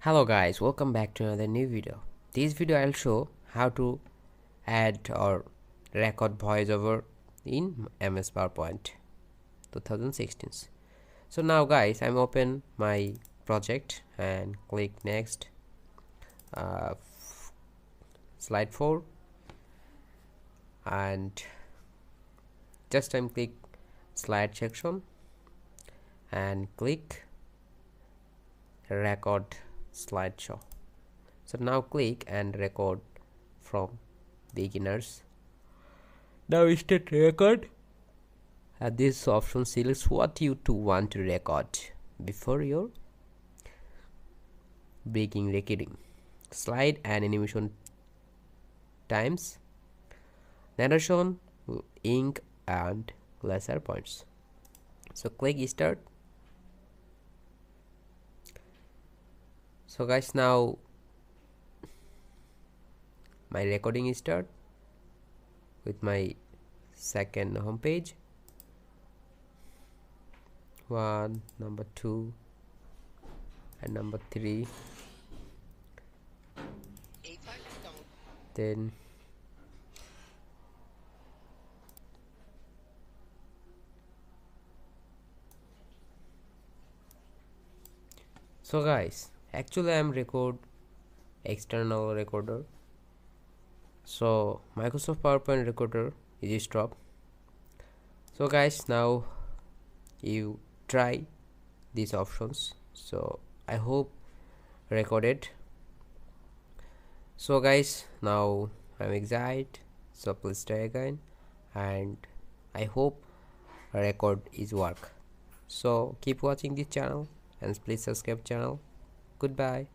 Hello guys, welcome back to another new video. This video I'll show how to add or record voiceover in MS PowerPoint 2016. So now guys, I'm open my project and click next, slide 4, and just I'm click slide section and click record slideshow. So now click and record from beginners. Now start record, and this option selects what you want to record before your begin recording. Slide and animation times, narration, ink and laser points. So click start. So guys, now my recording is start with my second home page. 1, number 2 and number 3. Then so guys, actually I'm record external recorder, so Microsoft PowerPoint recorder is stopped. So guys, now you try these options. So I hope recorded. So guys, now I'm excited, so please try again, and I hope record is work. So keep watching this channel and please subscribe channel. Goodbye.